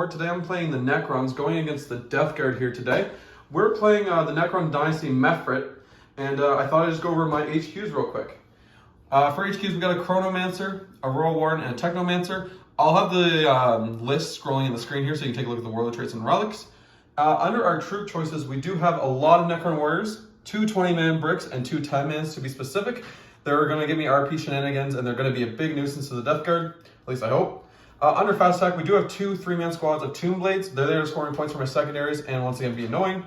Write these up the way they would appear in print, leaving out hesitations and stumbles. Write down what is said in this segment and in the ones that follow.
War. Today I'm playing the Necrons, going against the Death Guard here today. We're playing the Necron Dynasty Mefrit, and I thought I'd just go over my HQs real quick. For HQs, we got a Chronomancer, a Royal Warden, and a Technomancer. I'll have the list scrolling in the screen here so you can take a look at the warlord traits and relics. Under our troop choices, we do have a lot of Necron warriors, 2 20-man bricks and 2 10-mans to be specific. They're going to give me RP shenanigans, and they're going to be a big nuisance to the Death Guard, at least I hope. Under fast attack, we do have 2 3-man squads of Tomb Blades. They're there scoring points for my secondaries and once again be annoying.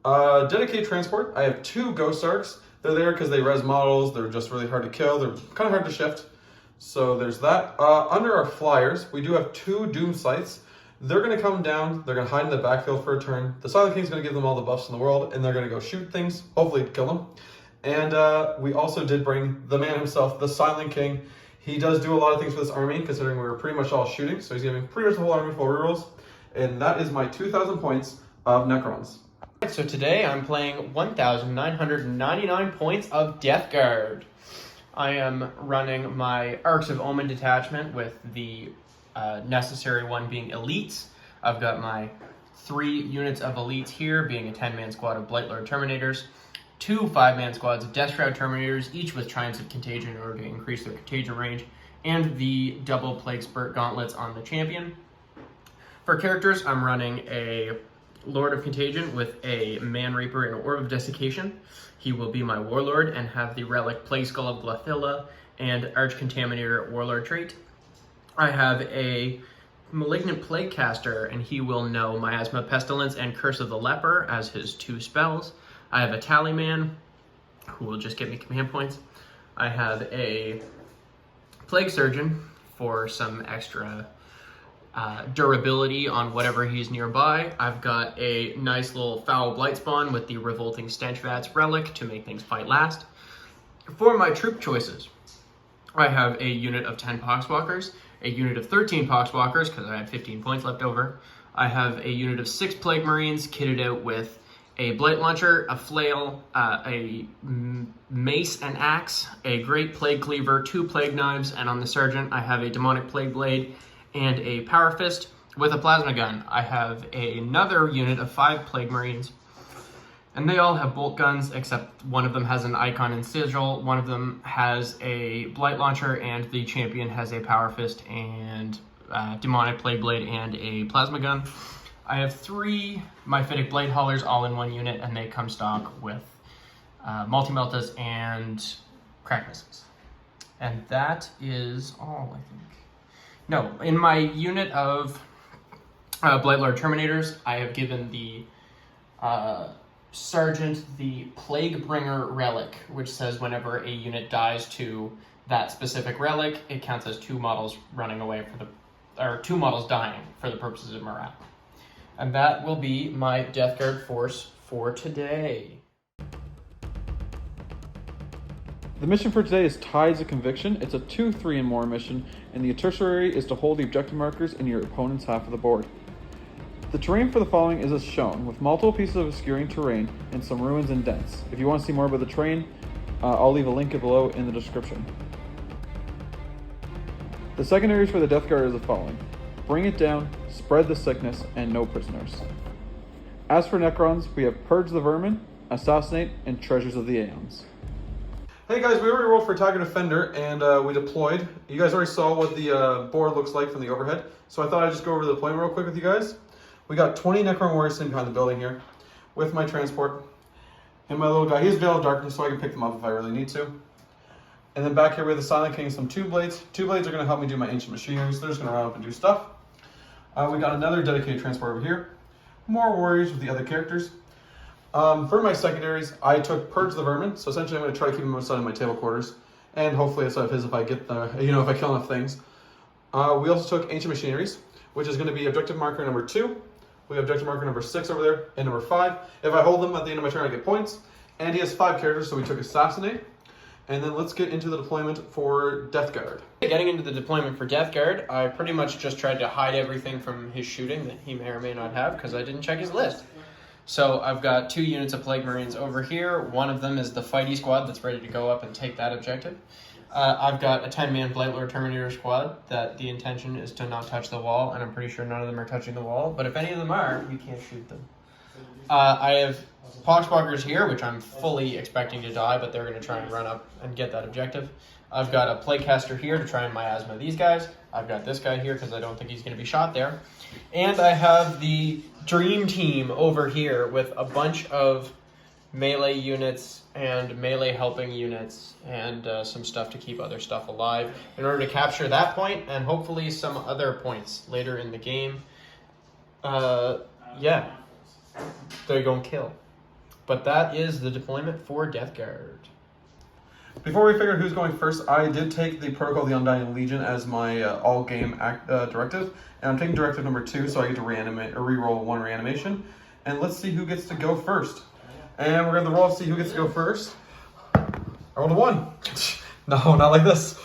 Dedicated transport, I have 2 Ghost Arks. They're there because they res models. They're just really hard to kill. They're kind of hard to shift. So there's that. Under our flyers, we do have 2 Doom Sights. They're going to come down. They're going to hide in the backfield for a turn. The Silent King's going to give them all the buffs in the world, and they're going to go shoot things, hopefully kill them. And we also did bring the man himself, the Silent King. He does do a lot of things for this army, considering we were pretty much all shooting. So he's giving pretty much the whole army full rerolls. And that is my 2,000 points of Necrons. So today I'm playing 1,999 points of Death Guard. I am running my Arks of Omen detachment with the necessary one being elites. I've got my 3 units of elites here, being a 10-man squad of Blightlord Terminators, 2 5-man squads of Deathshroud Terminators, each with Triumphs of Contagion in order to increase their contagion range, and the double Plague Spurt gauntlets on the champion. For characters, I'm running a Lord of Contagion with a Man Reaper and an Orb of Desiccation. He will be my Warlord and have the relic Plague Skull of Glathilla and Arch Contaminator Warlord trait. I have a Malignant Plague Caster, and he will know Miasma Pestilence and Curse of the Leper as his 2 spells. I have a Tallyman, who will just get me command points. I have a Plague Surgeon for some extra durability on whatever he's nearby. I've got a nice little Foul Blightspawn with the Revolting Stench Vats relic to make things fight last. For my troop choices, I have a unit of 10 Poxwalkers, a unit of 13 Poxwalkers because I had 15 points left over. I have a unit of 6 Plague Marines kitted out with a Blight Launcher, a Flail, a Mace and Axe, a Great Plague Cleaver, 2 Plague Knives, and on the Sergeant I have a Demonic Plague Blade and a Power Fist with a Plasma Gun. I have another unit of 5 Plague Marines, and they all have bolt guns, except one of them has an icon and sigil, one of them has a Blight Launcher, and the champion has a Power Fist and Demonic Plague Blade and a Plasma Gun. I have 3 Myphitic Blade Haulers all in 1 unit, and they come stock with Multi-Meltas and Crack Missiles. And that is all, I think. No, in my unit of Blightlord Terminators, I have given the Sergeant the Plague Bringer Relic, which says whenever a unit dies to that specific relic, it counts as 2 models running away or 2 models dying for the purposes of morale. And that will be my Death Guard force for today. The mission for today is Tides of Conviction. It's a 2, 3, and more mission, and the tertiary is to hold the objective markers in your opponent's half of the board. The terrain for the following is as shown, with multiple pieces of obscuring terrain and some ruins and dents. If you want to see more about the terrain, I'll leave a link below in the description. The secondaries for the Death Guard are the following: Bring It Down, Spread the Sickness, and No Prisoners. As for Necrons, we have Purge the Vermin, Assassinate, and Treasures of the Aeons. Hey guys, we already rolled for Attack and Defender, and we deployed. You guys already saw what the board looks like from the overhead, so I thought I'd just go over the deployment real quick with you guys. We got 20 Necron warriors sitting behind the building here, with my transport, and my little guy. He has Veil of Darkness, so I can pick them up if I really need to. And then back here we have the Silent King and some 2 Blades. 2 Blades are going to help me do my Ancient Machinery, so they're just going to run up and do stuff. We got another dedicated transport over here. More warriors with the other characters. For my secondaries, I took Purge the Vermin, so essentially I'm going to try to keep him outside of my table quarters, and hopefully outside of his if I get the, if I kill enough things. We also took Ancient Machineries, which is going to be objective marker number 2. We have objective marker number 6 over there, and number 5. If I hold them at the end of my turn, I get points. And he has 5 characters, so we took Assassinate. And then let's get into the deployment for Death Guard. Getting into the deployment for Death Guard, I pretty much just tried to hide everything from his shooting that he may or may not have, because I didn't check his list. So I've got 2 units of Plague Marines over here. One of them is the Fighty Squad that's ready to go up and take that objective. I've got a 10-man Blightlord Terminator squad that the intention is to not touch the wall, and I'm pretty sure none of them are touching the wall, but if any of them are, you can't shoot them. I have Poxwalkers here, which I'm fully expecting to die, but they're going to try and run up and get that objective. I've got a Plaguecaster here to try and miasma these guys. I've got this guy here because I don't think he's going to be shot there. And I have the Dream Team over here with a bunch of melee units and melee helping units and some stuff to keep other stuff alive in order to capture that point and hopefully some other points later in the game. Yeah, they're going to kill. But that is the deployment for Death Guard. Before we figure out who's going first, I did take the Protocol of the Undying Legion as my all-game directive, and I'm taking directive number 2, so I get to reanimate or re-roll 1 reanimation. And let's see who gets to go first. And we're going to roll to see who gets to go first. I rolled a 1. No, not like this.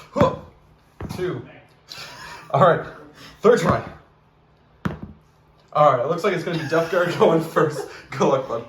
2. All right, 3rd try. All right, it looks like it's going to be Death Guard going first. Good luck, bud.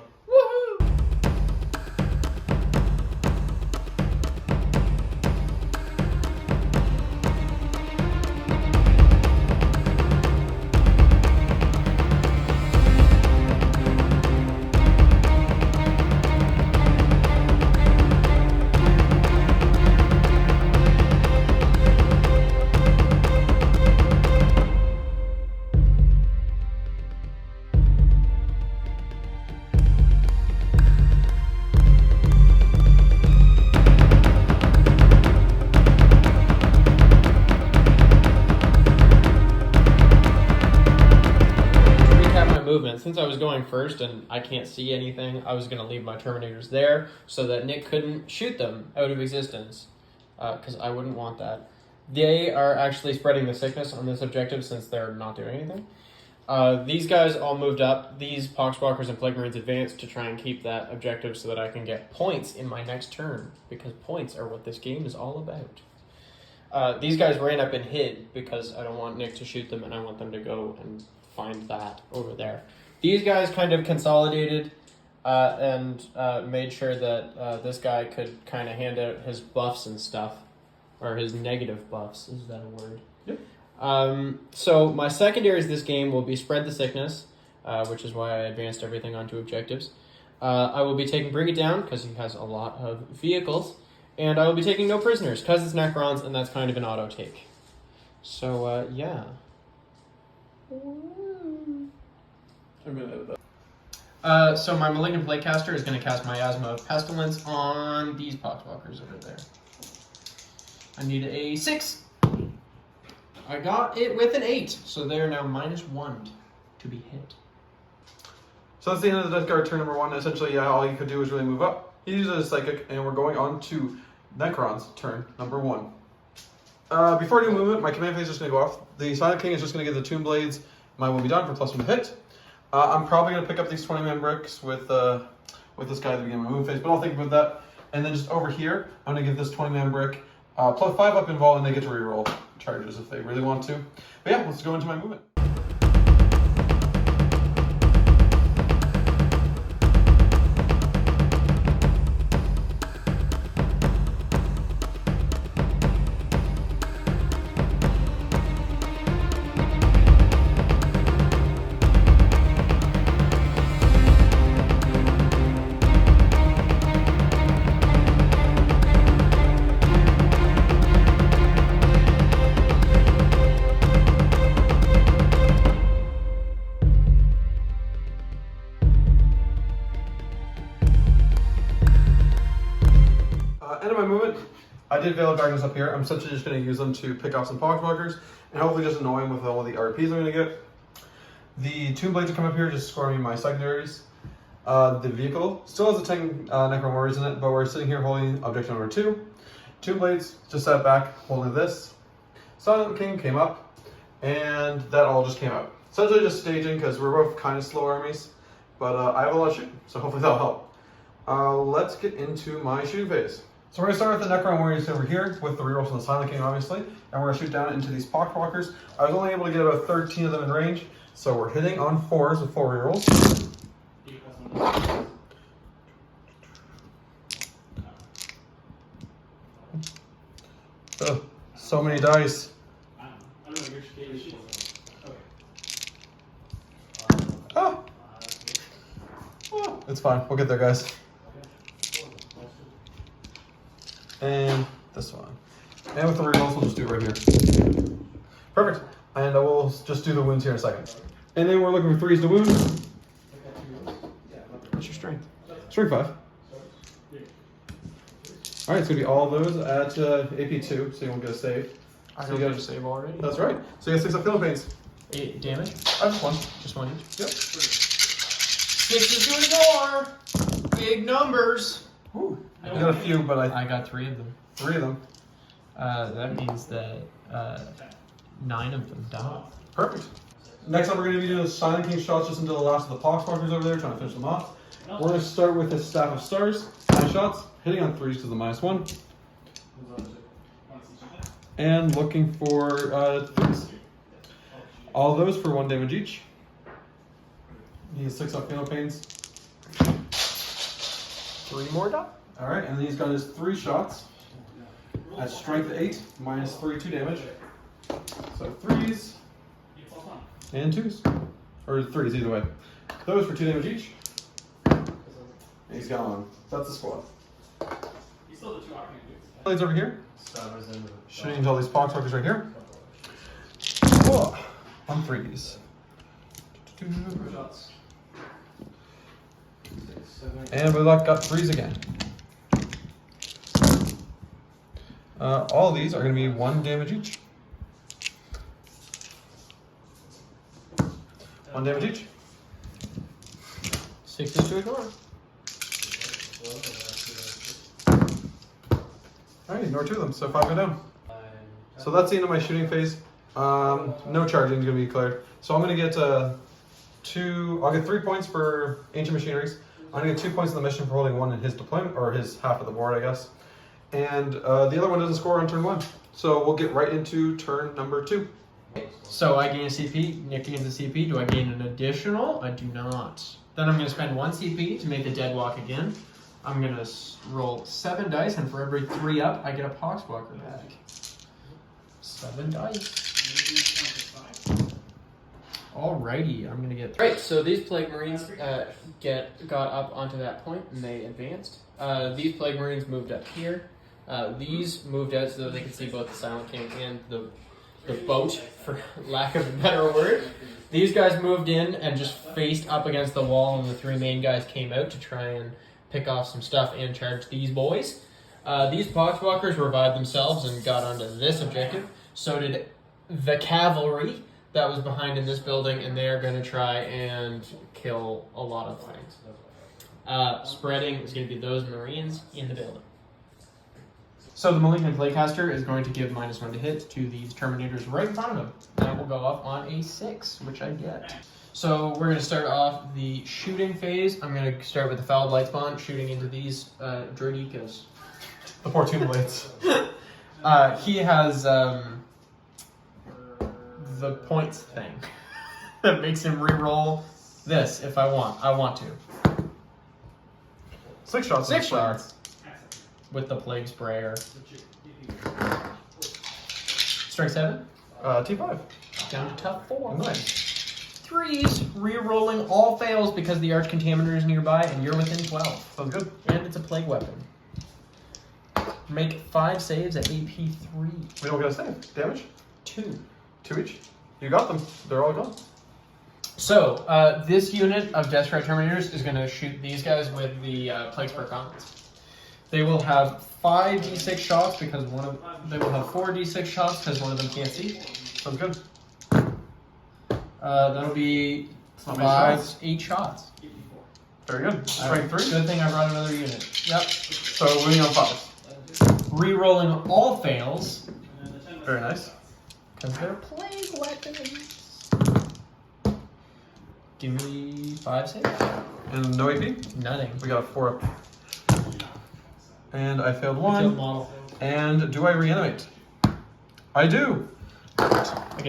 Since I was going first and I can't see anything, I was going to leave my Terminators there so that Nick couldn't shoot them out of existence, because I wouldn't want that. They are actually spreading the sickness on this objective since they're not doing anything. These guys all moved up. These Poxwalkers and Plague Marines advanced to try and keep that objective so that I can get points in my next turn, because points are what this game is all about. These guys ran up and hid because I don't want Nick to shoot them and I want them to go and find that over there. These guys kind of consolidated and made sure that this guy could kind of hand out his buffs and stuff, or his negative buffs. Is that a word? Yep. So my secondaries this game will be Spread the Sickness, which is why I advanced everything onto objectives. I will be taking Bring It Down because he has a lot of vehicles, and I will be taking No Prisoners because it's Necrons and that's kind of an auto take. So yeah. So my Malignant Plaguecaster is going to cast Miasma of Pestilence on these Poxwalkers over there. I need a 6. I got it with an 8, so they're now -1 to be hit. So that's the end of the Death Guard turn number 1. Essentially, yeah, all you could do is really move up. He uses a Psychic, and we're going on to Necron's turn number 1. Before I do movement, my command phase is just going to go off. The Silent King is just going to give the Tomb Blades my will be done for +1 to hit. I'm probably going to pick up these 20-man bricks with this guy at the beginning of my move phase, but I'll think about that. And then just over here, I'm going to give this 20-man brick +5 up involved, and they get to reroll charges if they really want to. But yeah, let's go into my movement. End of my movement, I did Veil of Darkness up here. I'm essentially just going to use them to pick off some Poxwalkers and hopefully just annoy him with all the RPs I'm going to get. The Tomb Blades that come up here just score me my secondaries. The vehicle still has the 10 Necron Warriors in it, but we're sitting here holding objective number 2. Tomb Blades just sat back holding this. Silent King came up, and that all just came out. Essentially just staging because we're both kind of slow armies, but I have a lot of shooting, so hopefully that'll help. Let's get into my shooting phase. So we're going to start with the Necron Warriors over here, with the rerolls from the Silent King, obviously. And we're going to shoot down into these Poxwalkers. I was only able to get about 13 of them in range, so we're hitting on 4s with 4 rerolls. Ugh, so many dice. Oh. Oh, it's fine. We'll get there, guys. And this one. And with the rerolls, we'll just do it right here. Perfect. And we'll just do the wounds here in a second. And then we're looking for 3s to wound. What's your strength? Strength 5. Alright, it's going to be all those at AP 2, so you won't get a save. I So don't you get got a save already. That's right. So you get 6 up feeling pains. 8 damage. Just one. Just one each. Yep. 6 is doing more. Big numbers. Ooh. I got a few, but I got 3 of them. 3 of them. That means that 9 of them die. Perfect. Next up, we're going to be doing Silent King shots just until the last of the poxwalkers over there, trying to finish them off. We're going to start with his Staff of Stars. 9 shots, hitting on 3s to the -1. And looking for 3s. All those for 1 damage each. He has 6 up feeling pains. 3 more die. Alright, and then he's got his 3 shots. At strength 8, -3, 2 damage. So 3s and 2s. Or 3s, either way. Those for 2 damage each. And he's gone. That's the squad. Blades over here. Shooting into all these poxwalkers right here. Whoa. On 3s. And we got 3s again. All of these are going to be 1 damage each. 1 damage each. 6 is to ignore. Alright, ignore 2 of them, so 5 go down. So that's the end of my shooting phase. No charging is going to be declared. So I'm going to get I'll get 3 points for Ancient Machineries. I'm going to get 2 points in the mission for holding 1 in his deployment, or his half of the board, I guess. And the other one doesn't score on turn 1. So we'll get right into turn number 2. So I gain a CP, Nick gains a CP. Do I gain an additional? I do not. Then I'm going to spend 1 CP to make the dead walk again. I'm going to roll 7 dice, and for every 3 up, I get a Poxwalker back. 7 dice. Alrighty, I'm going to get... Right, so these Plague Marines got up onto that point, and they advanced. These Plague Marines moved up here. These moved out so that they could see both the Silent King and the boat, for lack of a better word. These guys moved in and just faced up against the wall, and the 3 main guys came out to try and pick off some stuff and charge these boys. These Poxwalkers revived themselves and got onto this objective. So did the cavalry that was behind in this building, and they are going to try and kill a lot of things. Spreading is going to be those Marines in the building. So the Malignant Playcaster is going to give -1 to hit to these Terminators right in front of him. That will go up on a 6, which I get. So we're going to start off the shooting phase. I'm going to start with the Foul Blight Spawn, shooting into these Droidicas. The Fortune Blades. He has the points thing that makes him re-roll this if I want. I want to. 6 shots. 6 shots. With the Plague Sprayer. Strength 7. T5. Down to tough 4. Nice. 3s, re-rolling all fails because the Arch Contaminator is nearby and you're within 12. Sounds good. And it's a plague weapon. Make 5 saves at AP 3. We don't get a save. Damage? 2. 2 each. You got them. They're all gone. So, this unit of Deathstrike Terminators is going to shoot these guys with the Plague Spur Gauntlets. They will have 5 d6 shots because they will have 4 d6 shots because one of them can't see. Sounds good. That'll be not many shots. 8 shots. Very good. Strength 3. Good thing I brought another unit. Yep. So winning on 5. Re-rolling all fails Very nice. because they're plague weapons. Give me 5 saves. And no AP? Nothing. We got a 4 up. And I failed Field 1. model. And do I reanimate? I do.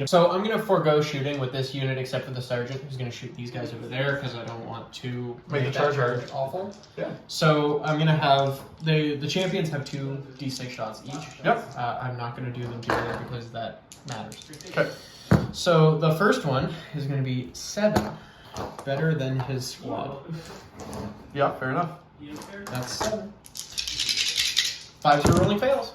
So I'm going to forego shooting with this unit except for the sergeant, who's going to shoot these guys over there because I don't want to Make the that charge awful. Yeah. So I'm going to have, the champions have 2 D6 shots each. Yep. I'm not going to do them together because that matters. Okay. So the first one is going to be 7. Better than his squad. Yeah, fair enough. That's 7. 5-0 rolling fails.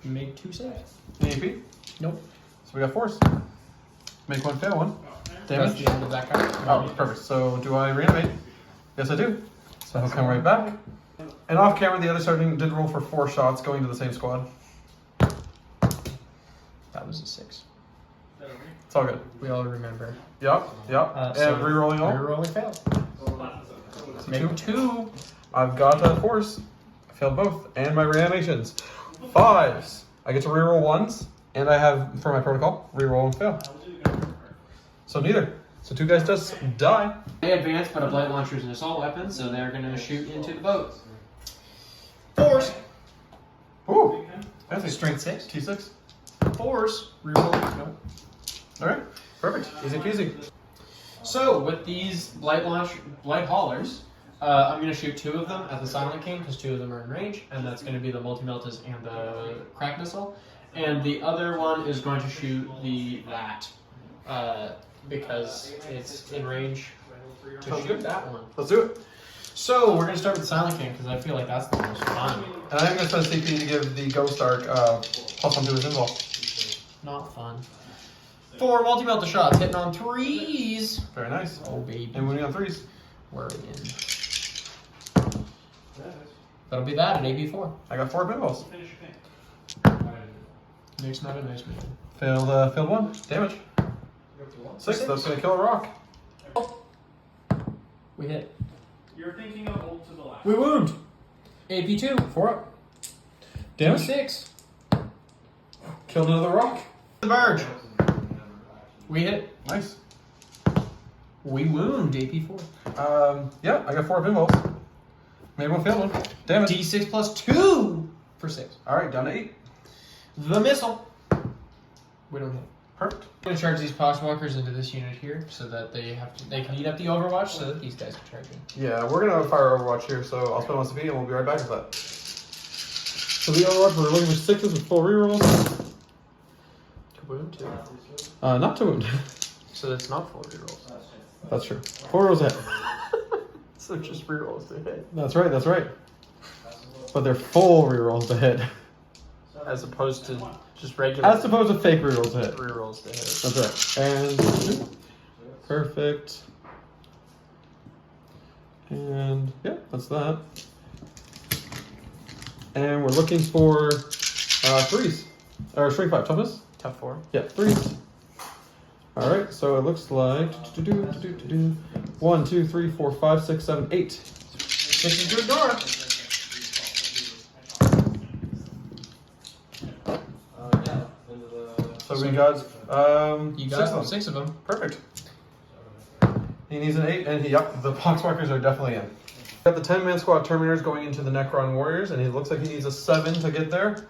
Make 2 saves. AP. Nope. So we got 4s. Make 1, fail 1. That's Damage. the end of that card. Oh, perfect. So do I reanimate? Yes, I do. So he'll come right back. And off camera, the other sergeant did roll for 4 shots going to the same squad. That was a 6. It's all good. We all remember. Yep, yep. And re-rolling all. Re-rolling failed. So Make 2. I've got 4s. I failed both. And my reanimations. 5s. I get to re-roll 1s. And I have, for my protocol, re-roll and fail. So neither. So 2 guys just die. They advance, but a blight launcher is an assault weapon, so they're going to shoot into the boat. 4s. Ooh. That's a Strength 6. T6. 4s. Reroll. Nope. Alright. Perfect. Easy peasy. So with these blight haulers, I'm going to shoot 2 of them at the Silent King because 2 of them are in range, and that's going to be the multi-meltas and the crack missile. And the other one is going to shoot that because it's in range to shoot that one. Let's do it. So we're going to start with the Silent King because I feel like that's the most fun. And I'm going to spend CP to give the Ghost Ark +1 to his invul. Not fun. 4 multi-melta shots hitting on 3s. Very nice. Oh baby. And winning on 3s. We're in. That'll be that at AB4. I got 4 pinballs. Nick's not a nice man. Failed 1. Damage. 6. That's going to kill a rock. We hit. You're thinking of ult to the left. We wound. AP2. 4 up. Damage. 6. Killed another rock. The Verge. We hit. Nice. We wound. AP4. Yeah, I got 4 pinballs. Made 1, failed 1. Damage. D6 plus 2 for 6. Alright, down to 8. The missile. We don't hit. Perfect. I'm gonna charge these poxwalkers into this unit here so that they can eat up the Overwatch so that these guys can charge in. Yeah, we're going to fire Overwatch here, so I'll spend 1 CP and we'll be right back with that. So the Overwatch, we're looking for 6s with full rerolls. To wound 2. Not to wound. So that's not 4 rerolls. That's true. 4 rolls ahead. So just rerolls to hit. That's right, that's right. But they're full rerolls to hit. As opposed to just regular As opposed to fake rerolls to hit. rerolls to hit. That's right. And perfect. And yeah, that's that. And we're looking for 3s. Or strength 5 toughness. Tough 4. Yeah, 3s. Alright, so it looks like 1, 2, 3, 4, 5, 6, 7, 8. 6 is good door. So we got You 6 got of them. 6 of them. Perfect. He needs an 8, and yep, the Poxwalkers are definitely in. We got the 10-man squad Terminators going into the Necron Warriors, and he looks like he needs a 7 to get there.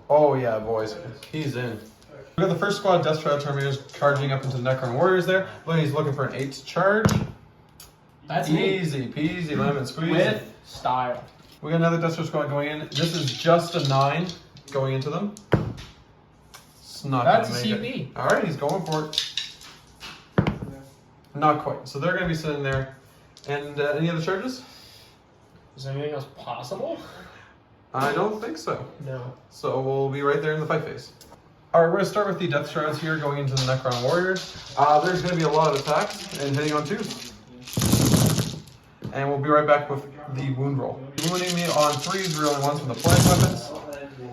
Oh yeah, boys, he's in. We got the first squad Death Shroud Terminators charging up into the Necron Warriors there. Look, he's looking for an 8 to charge. That's Easy peasy, lemon squeeze. with style. We got another Death Shroud squad going in. This is just a 9 going into them. It's not That's gonna a make CP. it. All right, he's going for it. Not quite. So they're going to be sitting there. And any other charges? Is anything else possible? I don't think so. No. So we'll be right there in the fight phase. All right, we're going to start with the Death Shrouds here going into the Necron Warriors. There's going to be a lot of attacks and hitting on 2s. And we'll be right back with the wound roll. Wounding me on 3s, reeling 1s from the flank weapons.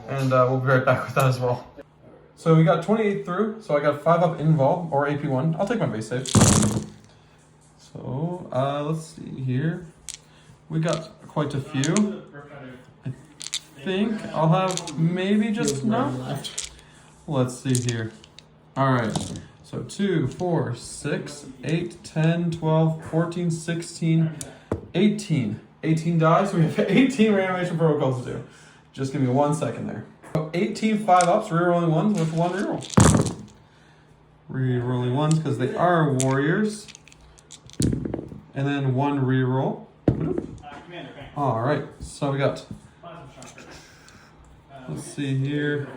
And we'll be right back with that as well. So we got 28 through, so I got 5 up invul, or AP1. I'll take my base save. So, let's see here. We got quite a few. I think I'll have maybe just enough. Let's see here. Alright, so 2, 4, 6, 8, 10, 12, 14, 16, 18. 18 dies, so we have 18 reanimation protocols to do. Just give me 1 second there. 18 5-ups, rerolling ones with 1 reroll. Rerolling ones because they are warriors. And then 1 reroll. Commander, bang. Alright, so we got, Plasma shocker. let's see here,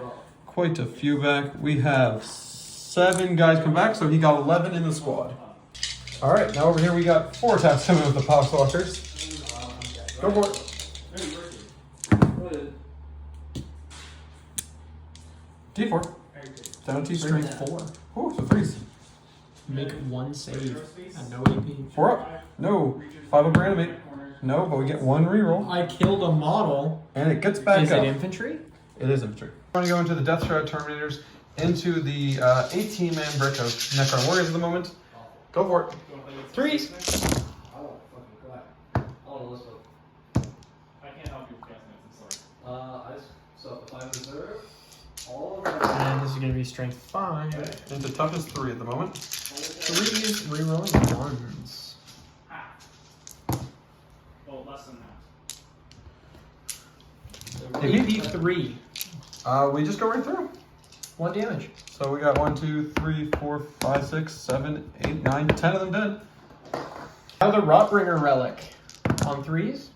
quite a few back. We have 7 guys come back, so he got 11 in the squad. Alright, now over here we got 4 attacks coming with the Power Walkers. Go for it. D4. Down to strength 4. Oh, so 3s. Make 1 save and no AP. 4 up. No. 5 up reanimate. No, but we get 1 reroll. I killed a model. And it gets back Is up. it infantry? It is infantry. We're going to go into the Death Shroud Terminators, into the 18-man brick of Necron Warriors at the moment. Go for it. 3s. I can't help you with casting it, I'm sorry. And this is going to be strength 5. Into toughness 3 at the moment. 3s, rerolling 1s. Well, less than that. AP 3. We just go right through. 1 damage. So we got 1, 2, 3, 4, 5, 6, 7, 8, 9, 10 of them dead. Now the Rotbringer Relic. On 3s.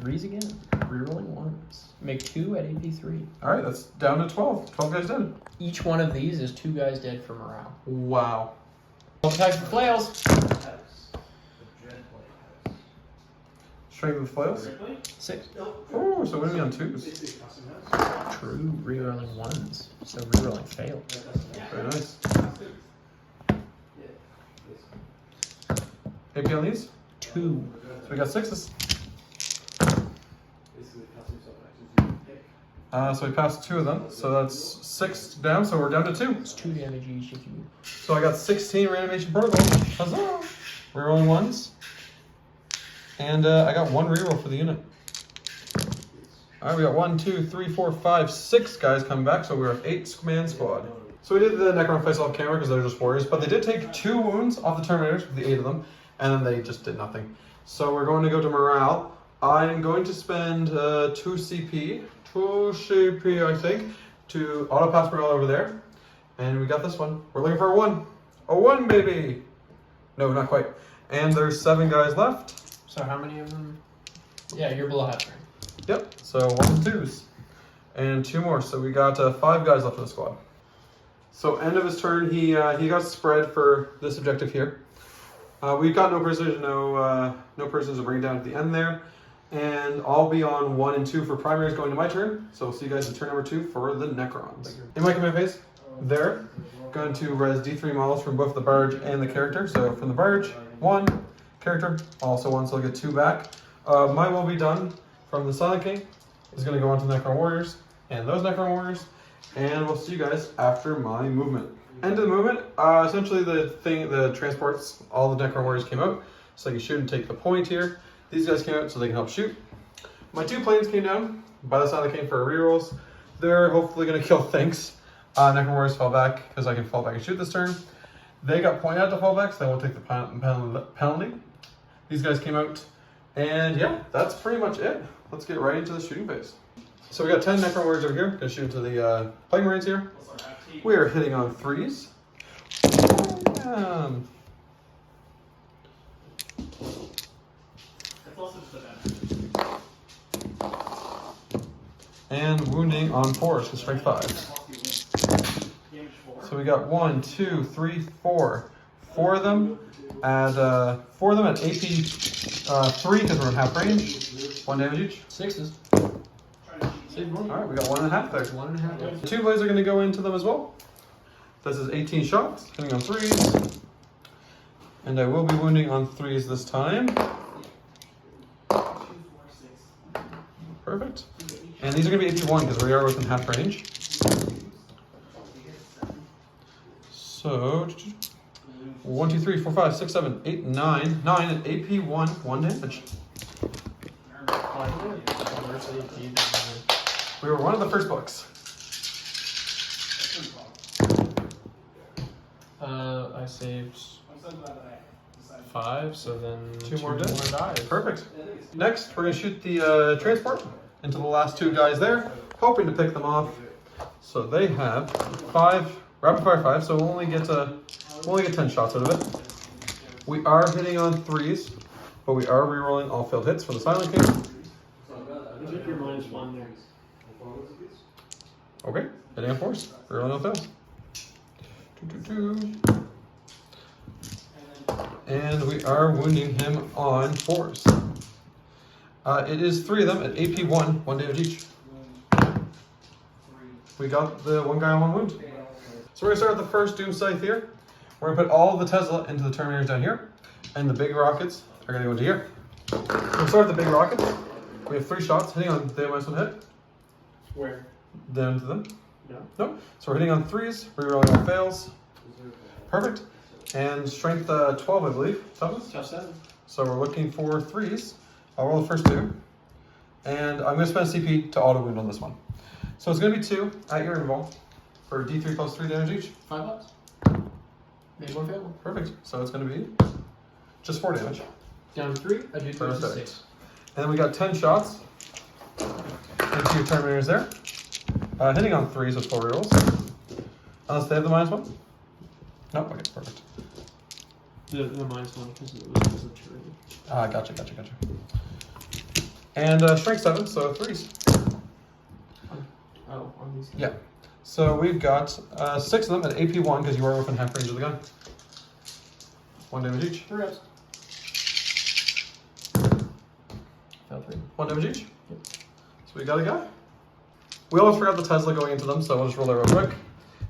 3s again. Rerolling 1s. Make 2 at AP 3. Alright, that's down to 12. 12 guys dead. Each one of these is 2 guys dead for morale. Wow. 12 attacks with flails. Strength with flails. Strictly? 6. Oh, so winning on 2s. True. Rerolling 1s. So rerolling failed. Very nice. AP on these? 2. So we got 6s. So we passed 2 of them. So that's 6 down, so we're down to 2. It's 2 damage each if you. So I got 16 reanimation protocols. Huzzah! Rerolling 1s. And I got 1 reroll for the unit. Alright, we got 1, 2, 3, 4, 5, 6 guys coming back, so we're an 8-man squad. So we did the Necron fights off camera because they're just warriors, but they did take 2 wounds off the Terminators, the 8 of them, and then they just did nothing. So we're going to go to morale. I'm going to spend 2 CP, I think, to auto pass morale over there. And we got this one. We're looking for a 1. A 1, baby! No, not quite. And there's 7 guys left. So how many of them? Yeah, you're below half rank. Yep, so 1s, 2s. And 2 more, so we got 5 guys left in the squad. So end of his turn, he got spread for this objective here. We've got no prisoners, no prisoners to bring down at the end there. And I'll be on 1 and 2 for primaries going to my turn. So we'll see you guys in turn number 2 for the Necrons. In my command phase, there, going to res D3 models from both the barge and the character. So from the barge, 1, character, also 1, so I'll get 2 back. Mine will be done from the Silent King. Is going to go on to Necron Warriors and those Necron Warriors. And we'll see you guys after my movement. End of the movement, essentially the thing, the transports, all the Necron Warriors came out. So you shoot and take the point here. These guys came out so they can help shoot. My 2 planes came down by the Silent King for rerolls. They're hopefully going to kill things. Necron Warriors fell back because I can fall back and shoot this turn. They got pointed out to fall back, so they won't take the penalty. These guys came out. And yeah, that's pretty much it. Let's get right into the shooting phase. So we got 10 Necron Warriors over here. Gonna shoot into the Plague Marines here. We are hitting on 3s. It's also just a benefit. And wounding on 4s, so strength 5. Damage 4. So we got 1, 2, 3, 4. 4 of them at AP 3 because we're in half range. 1 damage each. 6s. Alright, we got 1.5 there. 1.5. 2 blades are going to go into them as well. This is 18 shots, hitting on 3s. And I will be wounding on 3s this time. Perfect. And these are going to be AP 1 because we are within half range. So, 1, 2, 3, 4, 5, 6, 7, 8, 9. 9 at AP 1, 1 damage. We were one of the first books. I saved. I'm so glad that I decided 5, so then Two more dice. dice. Perfect. Next, we're going to shoot the transport into the last two guys there, hoping to pick them off. So they have 5, rapid fire 5, so we'll only get 10 shots out of it. We are hitting on 3s, but we are re-rolling all failed hits for the Silent King. Keep your -1 there. Okay, hitting on 4s, re-rolling all fails. And we are wounding him on 4s. It is 3 of them at AP 1 damage each. We got the one guy on 1 wound. So we're gonna start with the first Doom Scythe here. We're gonna put all of the Tesla into the Terminators down here, and the big rockets are gonna go into here. We'll start with the big rockets. We have 3 shots hitting on the -1 hit. Where? Down to them. No. No. So we're hitting on 3s, re-rolling all fails. Perfect. And strength 12, I believe. Toughness? Tough 7. So we're looking for 3s. I'll roll the first 2. And I'm going to spend a CP to auto wound on this one. So it's going to be 2 at your invul for D3 plus 3 damage each. $5. Made 1 fail. Perfect. So it's going to be just 4 damage. Down to 3. I do Perfect. 6. And then we got 10 shots into your Terminators there. Hitting on 3s with 4 rerolls. Unless they have the -1. No? Okay, perfect. The -1 because it was a tree. Gotcha. And strength 7, so 3s. Oh, on these guys. Yeah. So we've got 6 of them at AP 1 because you are within half range of the gun. 1 damage each. 3 reps. Fell 3. 1 damage each. Yep. So we got a guy. We almost forgot the Tesla going into them, so I'll just roll that real quick.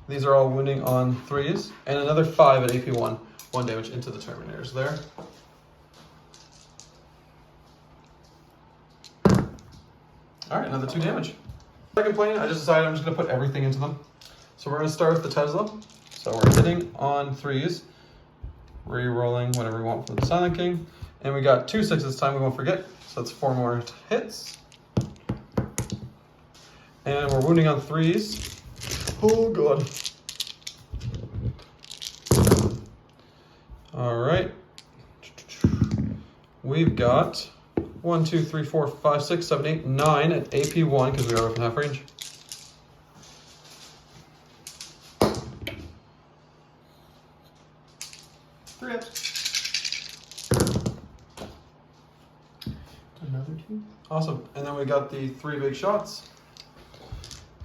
These are all wounding on 3s, and another 5 at AP 1. 1 damage into the Terminators there. Alright, another 2 damage. Second plane, I just decided I'm just going to put everything into them. So we're going to start with the Tesla. So we're hitting on 3s, re-rolling whatever we want for the Silent King. And we got 2 6s this time, we won't forget. So that's 4 more hits. And we're wounding on 3s. Oh god. Alright. We've got 1, 2, 3, 4, 5, 6, 7, 8, 9 at AP 1 because we are within half range. Three reps. Another 2. Awesome. And then we got the 3 big shots.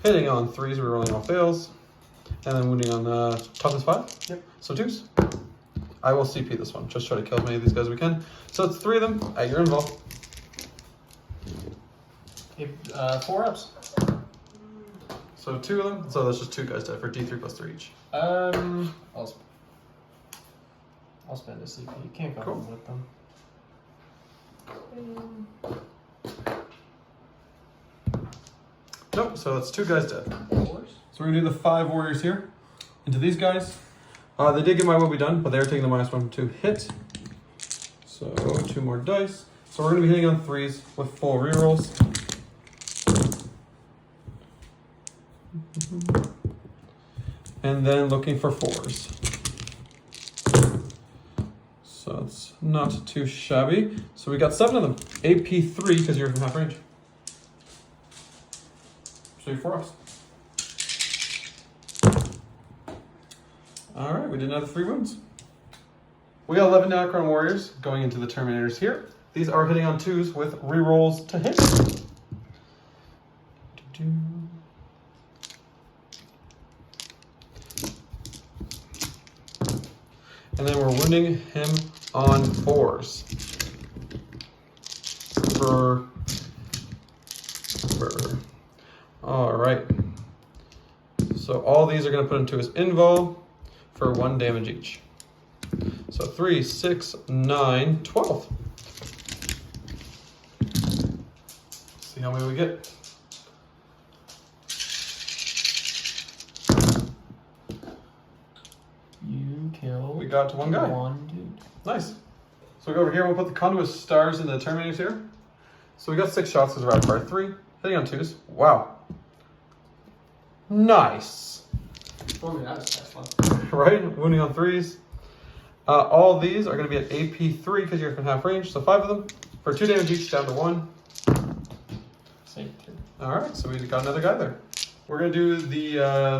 Hitting on 3s, we're rolling all fails. And then wounding on toughness 5. Yep. So 2s. I will CP this one. Just try to kill as many of these guys as we can. So it's 3 of them at your invul. 4 reps. So 2 of them. So that's just 2 guys dead for D3 plus 3 each. I'll spend a CP. You can't go Cool. home with them. Nope, so that's 2 guys dead. Fours? So we're gonna do the 5 warriors here into these guys. They did get my will be done, but they're taking the -1 to hit. So 2 more dice. So we're gonna be hitting on 3s with full rerolls. And then looking for 4s. So it's not too shabby. So we got 7 of them. AP 3 because you're from half range. So you're 4 ups. Alright, we did another 3 wounds. We got 11 Necron warriors going into the Terminators here. These are hitting on 2s with rerolls to hit. And then we're wounding him on 4s. Alright. So all these are going to put into his invul for 1 damage each. So 3, 6, 9, 12. See how many we get. You kill. We got to 1 guy. 1 dude. Nice. So we go over here, we'll put the conduit stars in the Terminators here. So we got 6 shots because we're rapid fire 3. Hitting on 2s. Wow. Nice. If only that was Tesla. Right? Wounding on 3s. All these are going to be at AP3 because you're from half range, so 5 of them for 2 damage each, down to 1. Save 2. All right, so we got another guy there. We're going to do the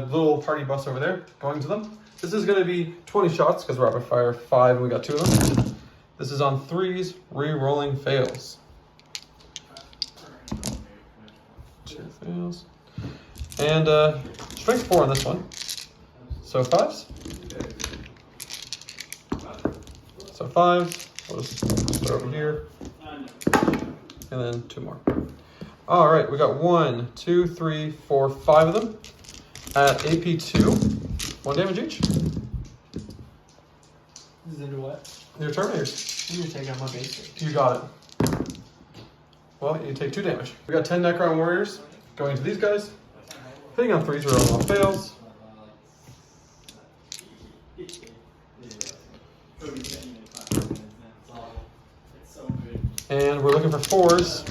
little party bus over there, going to them. This is going to be 20 shots because rapid fire 5 and we got 2 of them. This is on 3s, re-rolling fails. 2 fails. And strength 4 on this one. So 5s. So 5s. We'll just start over here. And then 2 more. All right, we got 1, 2, 3, 4, 5 of them at AP2. 1 damage each. This is into what? Your Terminators. I'm going to take out my basic. You got it. Well, you take 2 damage. We got 10 Necron Warriors going to these guys. Hitting on 3s, rolling on fails. And we're looking for 4s.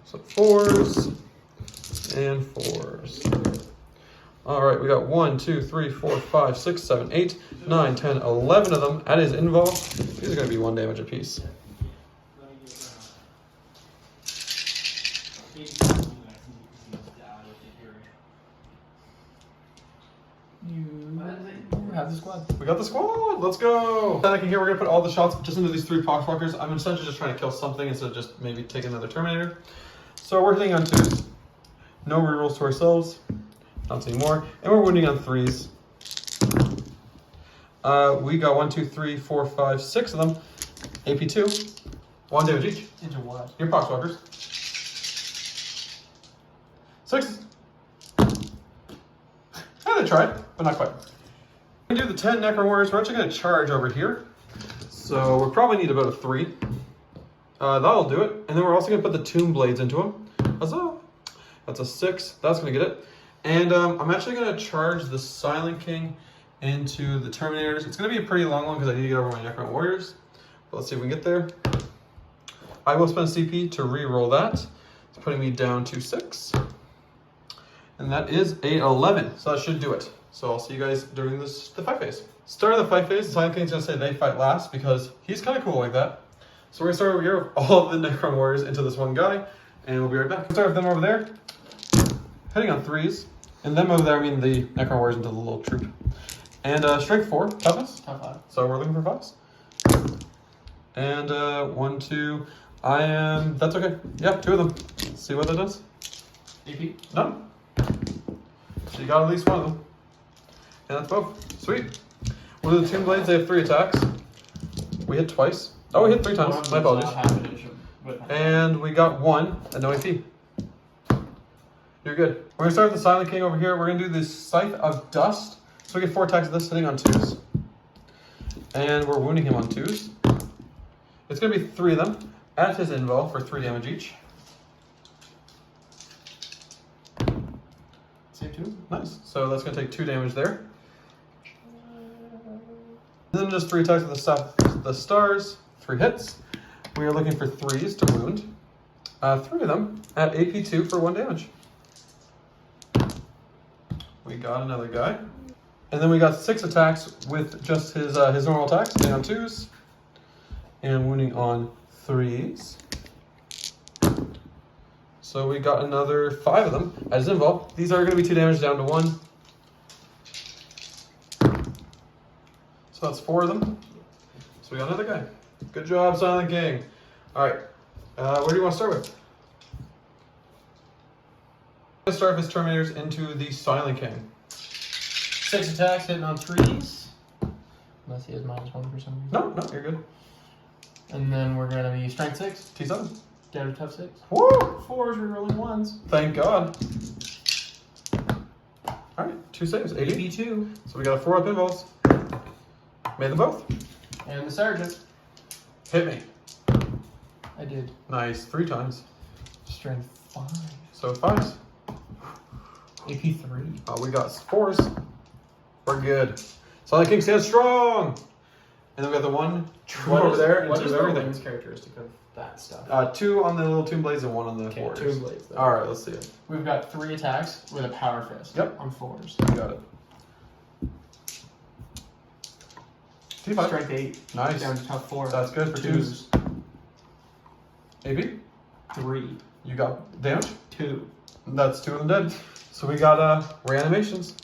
So 4s and 4s. All right, we got 1, 2, 3, 4, 5, 6, 7, 8, 9, 10, 11 of them at his invul. These are going to be 1 damage apiece. You have the squad. We got the squad. Let's go. Then I can hear we're going to put all the shots just into these 3 poxwalkers. I'm essentially just trying to kill something instead of just maybe taking another Terminator. So we're hitting on 2s. No rerolls to ourselves. Not anymore. And we're wounding on 3s. We got 1, 2, 3, 4, 5, 6 of them. AP2. 1 damage each. Into what? Your poxwalkers. 6. They tried, but not quite. We do the 10 Necron Warriors. We're actually going to charge over here. So we'll probably need about a 3. That'll do it. And then we're also going to put the Tomb Blades into them. That's a 6. That's going to get it. And I'm actually going to charge the Silent King into the Terminators. It's going to be a pretty long one because I need to get over my Necron Warriors. But let's see if we can get there. I will spend CP to re-roll that. It's putting me down to 6. And that is a 11, so that should do it. So I'll see you guys during the fight phase. Start of the fight phase, the Silent King's gonna say they fight last because he's kind of cool like that. So we're gonna start over here with all of the Necron Warriors into this one guy, and we'll be right back. Start with them over there, hitting on 3s, and them over there, I mean the Necron Warriors into the little troop. And strength 4, toughness. Top 5. So we're looking for 5s. And 1, 2, that's okay. Yeah, 2 of them. Let's see what that does. AP? None. So you got at least 1 of them. And that's both. Sweet. What are the Tomb Blades? They have 3 attacks. We hit twice. Oh, we hit 3 times. My apologies. And we got 1 at no AP. You're good. We're going to start with the Silent King over here. We're going to do the Scythe of Dust. So we get 4 attacks of this, hitting on 2s. And we're wounding him on 2s. It's going to be 3 of them at his invul for 3 damage each. Save 2. Nice. So that's going to take 2 damage there. And then just 3 attacks with the stars, 3 hits. We are looking for 3s to wound. 3 of them at AP2 for 1 damage. We got another guy. And then we got 6 attacks with just his normal attacks, hitting on 2s. And wounding on 3s. So we got another 5 of them as invul. These are going to be 2 damage down to 1. So that's 4 of them. So we got another guy. Good job, Silent King. All right. Where do you want to start with? Let's start with his Terminators into the Silent King. 6 attacks, hitting on 3s. Unless he has -1 for some reason. No, you're good. And then we're going to be strength 6. T7. Down to tough 6. Woo! 4s, rerolling 1s. Thank God. All right, 2 saves. 80. AP2. So we got a 4 up invuls. Made them both. And the sergeant. Hit me. I did. Nice. 3 times. Strength 5. So 5s. AP3. We got 4s. We're good. Silent King stands strong. And then we got the one over there. What is everything. everything's characteristic of that stuff? 2 on the little Tomb Blades and 1 on the Okay, Warriors. Tomb Blades, though. All right, let's see it. We've got 3 attacks with a power fist. Yep. On 4s. You got it. T5. Strength 8. Nice. Down to tough 4. That's good for twos. AP? 3. You got damage? 2. That's 2 of them dead. So we got reanimations.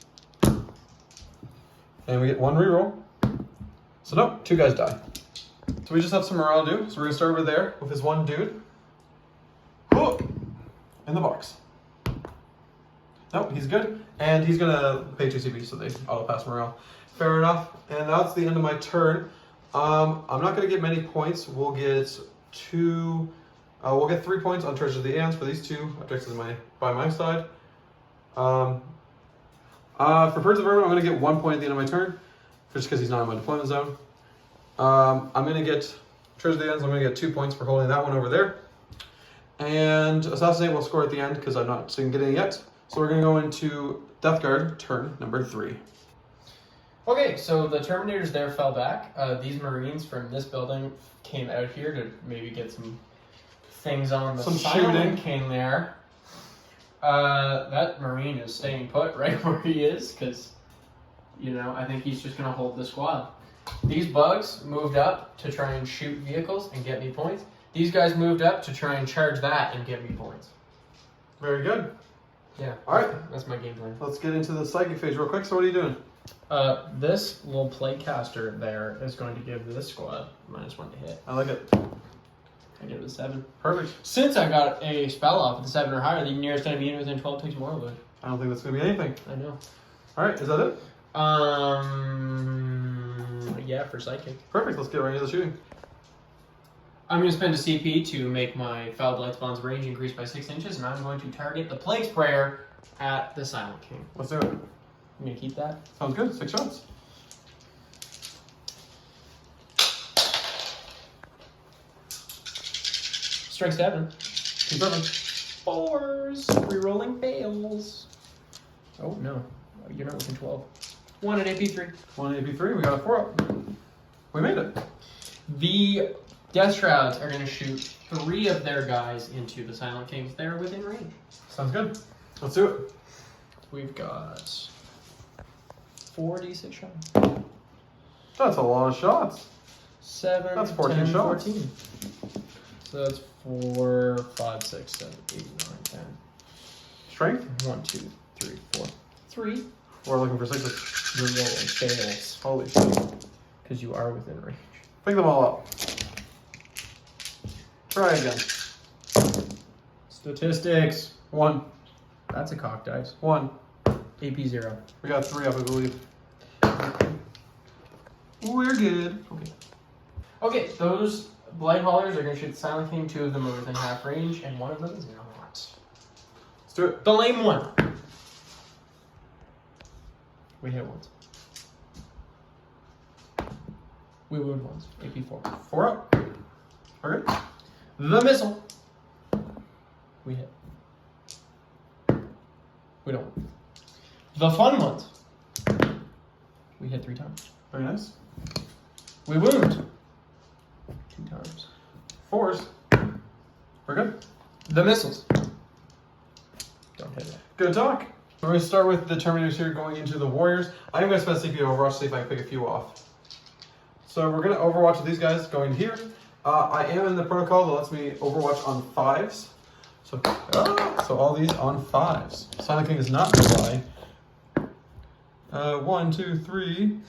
And we get 1 reroll. So no, 2 guys die. So we just have some morale to do. So we're gonna start over there with this one dude. Whoa! In the box. Nope, he's good. And he's gonna pay 2 CP, so they auto pass morale. Fair enough. And that's the end of my turn. I'm not gonna get many points. We'll get 2. We'll get 3 points on Treasure of the Ants for these 2 objectives by my side. For Birds of Vermin, I'm gonna get 1 point at the end of my turn, just because he's not in my deployment zone. I'm gonna get Treasure of the Ants. I'm gonna get 2 points for holding that one over there. And Assassinate will score at the end because I'm not getting it yet. So we're gonna go into Death Guard, turn number 3. Okay, so the Terminators there fell back. These Marines from this building came out here to maybe get some things on the Some Silent shooting. King there. That Marine is staying put right where he is because, I think he's just going to hold the squad. These bugs moved up to try and shoot vehicles and get me points. These guys moved up to try and charge that and get me points. Very good. Yeah. All right. That's my game plan. Let's get into the psychic phase real quick. So what are you doing? This little playcaster there is going to give this squad -1 to hit. I like it. I give it a 7. Perfect. Since I got a spell off at the 7 or higher, the nearest enemy unit within 12 takes more of it. I don't think that's gonna be anything. I know. All right, is that it? Yeah, for psychic. Perfect. Let's get right into the shooting. I'm going to spend a CP to make my Foul Blight Spawn's range increase by 6 inches, and I'm going to target the Plague Sprayer at the Silent King. Let's do it. I'm going to keep that. Sounds good. 6 shots. Strike 7. Keep moving. 4s. Rerolling fails. Oh, no. You're not within 12. 1 at AP3. 1 AP3. We got a 4 up. We made it. The Death Shrouds are going to shoot 3 of their guys into the Silent Kings. They're within range. Sounds good. Let's do it. We've got 4d6 shots. That's a lot of shots. 7, That's 14 10, shots. 14. So that's 4, 5, 6, 7, 8, 9, 10. Strength. 1, 2, 3, 4. 3. We're looking for 6s. Your roll fails Holy shit. because you are within range. Pick them all up. Try again. Statistics. 1. That's a cock dice. 1. AP 0. We got 3 up, I believe. We're good. Okay. Okay, those Blight Haulers are going to shoot the Silent King. 2 of them are within half range, and 1 of them is not. Let's do it. The lame one. We hit once. We wound once. AP 4. 4 up. We're good. The missile. We hit. We don't. The fun ones. We hit 3 times. Very nice. We wound 2 times. 4s. We're good. The missiles. Don't hit that. Good talk. We're going to start with the Terminators here going into the Warriors. I'm going to spend CP Overwatch to see if I can pick a few off. So we're going to Overwatch with these guys going here. I am in the protocol that lets me Overwatch on 5s. So all these on 5s. Silent King is not nearby. 1, 2, 3,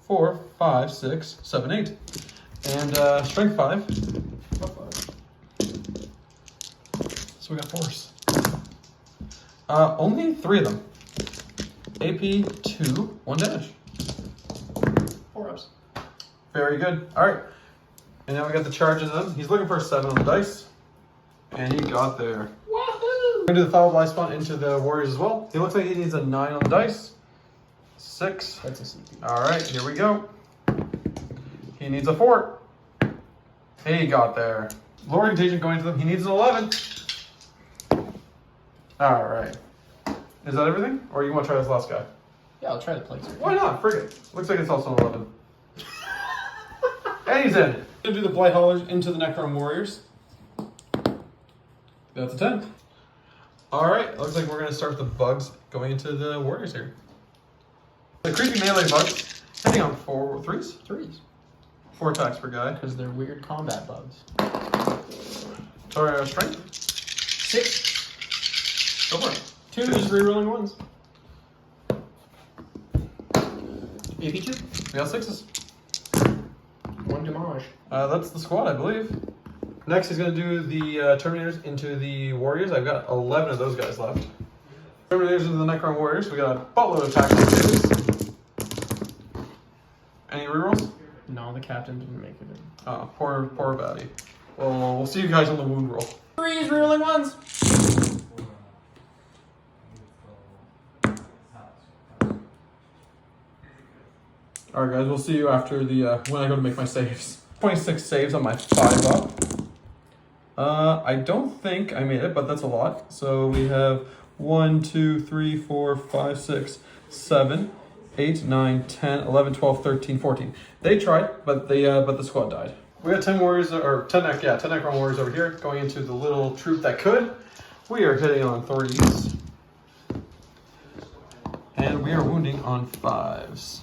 4, 5, 6, 7, 8. And Strength 5. So we got 4s. Only 3 of them. AP 2, 1 damage. 4 ups. Very good. Alright. And now we got the charges in. He's looking for a 7 on the dice. And he got there. Woohoo! We're going to do the Foul Blight Spawn into the Warriors as well. He looks like he needs a 9 on the dice. 6. That's a CP. Alright, here we go. He needs a 4. He got there. Lord Contagion going to them. He needs an 11. Alright. Is that everything? Or you want to try this last guy? Yeah, I'll try the plates. Why not? Frigate. Looks like it's also an 11. And he's in. Gonna do the Blight Haulers into the Necron Warriors. That's a 10. Alright, looks like we're gonna start with the bugs going into the Warriors here. The creepy melee bugs hitting on 4 3s. 3s. 4 attacks per guy. Because they're weird combat bugs. Sorry, strength? 6. Go for it. 2 is rerolling 1s. AP2. We got 6s. 1 damage. That's the squad, I believe. Next, he's going to do the Terminators into the Warriors. I've got 11 of those guys left. Terminators into the Necron Warriors. We got a buttload of attack saves. Any rerolls? No, the captain didn't make it in. Oh, poor baddie. Well, we'll see you guys on the wound roll. 3 is rerolling 1s. Alright guys, we'll see you after the when I go to make my saves. 26 saves on my 5 up. I don't think I made it, but that's a lot. So we have 1, 2, 3, 4, 5, 6, 7, 8, 9, 10, 11, 12, 13, 14. They tried, but the squad died. We got 10 warriors, or 10 Necron warriors over here, going into the little troop that could. We are hitting on 3s. And we are wounding on 5s.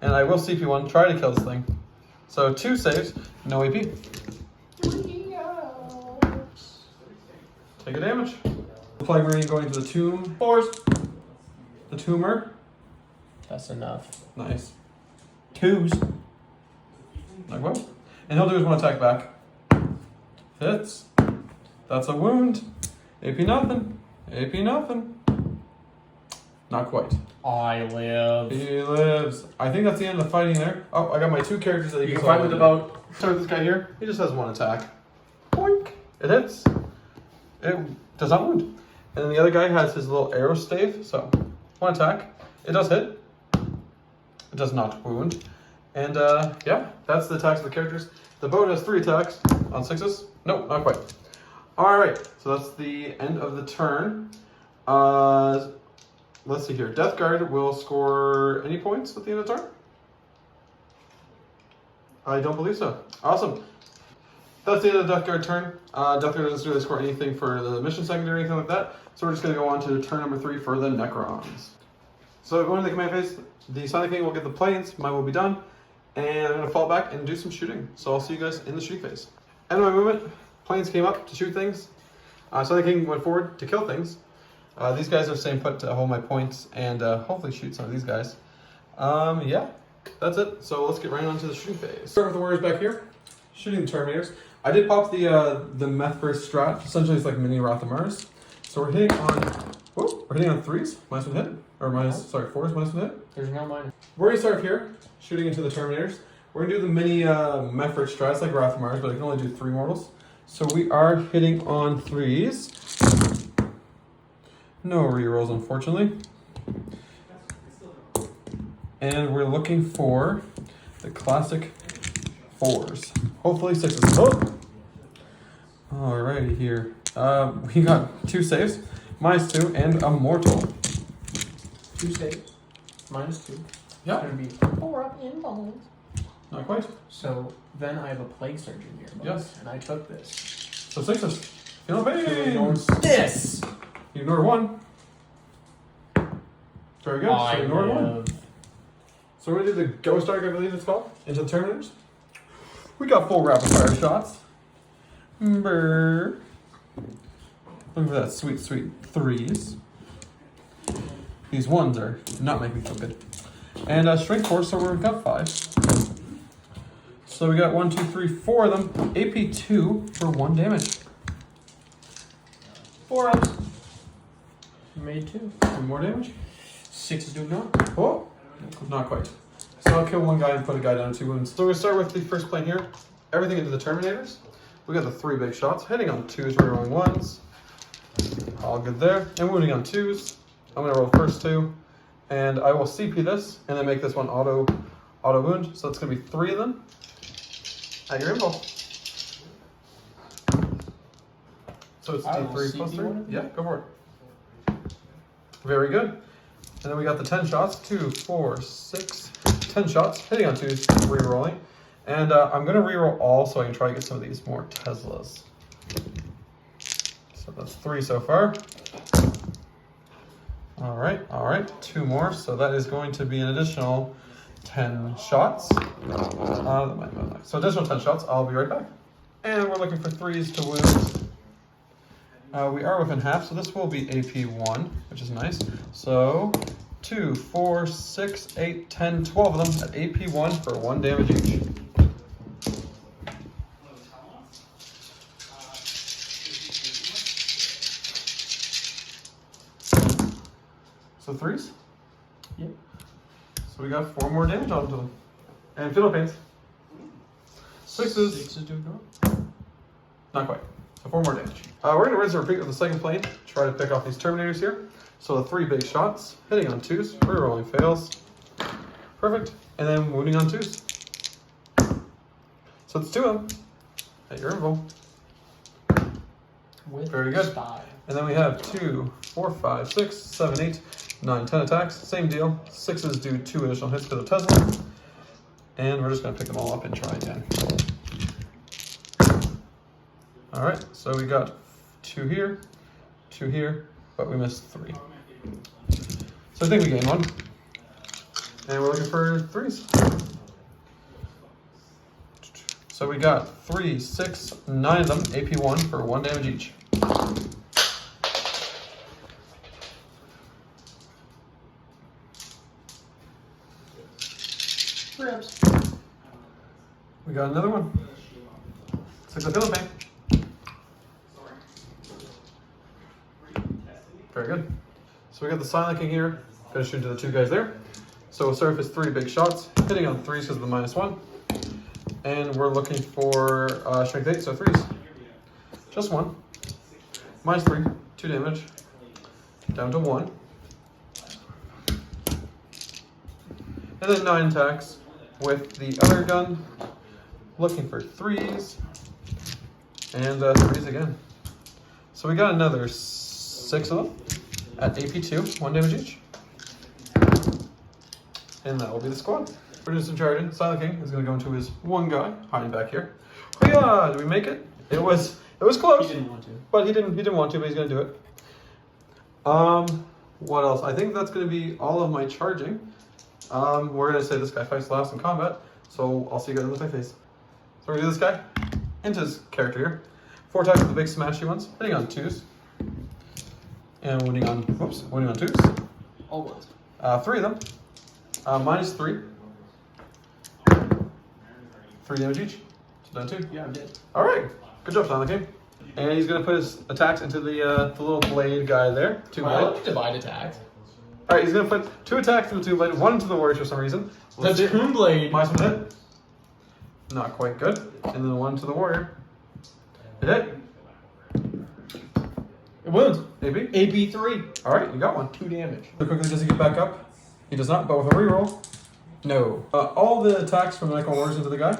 And I will CP1, try to kill this thing. So 2 saves, no AP. Take a damage. Plague Marine going to the tomb. 4s. The tumor. That's enough. Nice. 2s. Like what? And he'll do his 1 attack back. Hits. That's a wound. AP nothing. AP nothing. Not quite. I live. He lives. I think that's the end of the fighting there. Oh, I got my 2 characters that You can fight with the boat. Start with this guy here. He just has 1 attack. Boink. It hits. It does not wound. And then the other guy has his little arrow stave. So 1 attack. It does hit. It does not wound. And yeah, that's the attacks of the characters. The boat has 3 attacks on 6s. Nope, not quite. Alright, so that's the end of the turn. Let's see here. Death Guard will score any points at the end of the turn? I don't believe so. Awesome. That's the end of the Death Guard turn. Death Guard doesn't really score anything for the mission second or anything like that. So we're just going to go on to turn number 3 for the Necrons. So going to the command phase, the Sonic King will get the planes. Mine will be done. And I'm going to fall back and do some shooting. So I'll see you guys in the shooting phase. End of my movement. Planes came up to shoot things. Sonic King went forward to kill things. These guys are staying put to hold my points and hopefully shoot some of these guys. Yeah, that's it. So let's get right on to the shooting phase. Start with the warriors back here. Shooting the Terminators. I did pop the Meth Burst strat. Essentially, it's like mini Wrath of Mars. So we're hitting on, we're hitting on 3s. Minus 1 hit. Or sorry, 4s, minus 1 hit. There's no minus. We're gonna start here, shooting into the Terminators. We're gonna do the mini Meth Burst strat. It's like Wrath of Mars, but I can only do 3 mortals. So we are hitting on 3s. No rerolls, unfortunately. And we're looking for the classic 4s. Hopefully 6s. Oh! Alrighty here. We got 2 saves, minus 2, and a mortal. 2 saves. Minus 2. Yeah. It's going to be 4 up in bones. Not quite. So then I have a Plague Surgeon here. Yes. And I took this. So 6s. Feel pain. This! You ignore 1. Very good. So ignore 1. So we're going to do the Ghost Arc, I believe it's called, into the Terminators. We got full rapid fire shots. Brr. Look at that sweet, sweet 3s. These 1s are not making me feel good. And strength 4, so we've got 5. So we got 1, 2, 3, 4 of them. AP 2 for 1 damage. 4 ups. Made 2. 2 more damage. 6 is doing no. Oh, not quite. So I'll kill 1 guy and put a guy down to 2 wounds. So we're gonna start with the first plane here. Everything into the Terminators. We got the 3 big shots, hitting on 2s, rerolling 1s. All good there. And wounding on 2s. I'm gonna roll first 2. And I will CP this, and then make this one auto wound. So it's gonna be 3 of them. At your info. So it's I will D3 plus CP 3? one? Yeah, go for it. Very good. And then we got the 10 shots, 2, 4, 6, 10 shots, hitting on 2s, re-rolling. And I'm going to re-roll all so I can try to get some of these more Teslas. So that's 3 so far. All right, 2 more. So that is going to be an additional 10 shots. So additional 10 shots. I'll be right back. And we're looking for 3s to wound. We are within half, so this will be AP 1, which is nice. So 2, 4, 6, 8, 10, 12 of them at AP 1 for 1 damage each. So 3s? Yep. So we got 4 more damage onto them. And fiddle pains. 6s. 6s do go. Not quite. So 4 more damage. We're going to rinse and repeat with the second plane. Try to pick off these Terminators here. So the 3 big shots, hitting on 2s, rerolling fails. Perfect. And then wounding on 2s. So it's 2 of them at your invul. With Very good. style. And then we have 2, 4, 5, 6, 7, 8, 9, 10 attacks. Same deal. 6s do 2 additional hits because of Tesla. And we're just going to pick them all up and try again. Alright, so we got 2 here, but we missed 3. So I think we gained 1. And we're looking for 3s. So we got 3, 6, 9 of them, AP 1 for 1 damage each. Ribs. We got another one. 6 of Philippine. Very good. So we got the Silent King here. Gonna shoot into the 2 guys there. So we'll start with 3 big shots, hitting on 3s because of the -1. And we're looking for strength 8, so 3s. Just 1. -3, 2 damage. Down to 1. And then 9 attacks with the other gun. Looking for 3s. And 3s again. So we got another 6 of them at AP 2, 1 damage each. And that will be the squad. We're doing some charging. Silent King is going to go into his 1 guy hiding back here. Hoo-yah! Did we make it? It was close. He didn't want to. But he didn't want to, but he's going to do it. What else? I think that's going to be all of my charging. We're going to say this guy fights last in combat. So I'll see you guys in the phase. So we're going to do this guy into his character here. 4 attacks with the big smashy ones, hitting on 2s. And wounding on 2s. All ones. 3 of them. -3. 3 damage each. So down 2. Yeah, I'm dead. Alright. Good job, Silent King. And he's going to put his attacks into the little blade guy there. 2 blade. Well, divide attacks. Alright, he's going to put 2 attacks into the 2 blade, 1 into the warriors for some reason. The Toon Blade. -1 hit. Not quite good. And then 1 to the warrior. It hit. It wounds. AB. AP 3. Alright, you got 1. 2 damage. How quickly does he get back up? He does not, but with a reroll. No. All the attacks from the Necron warriors into the guy.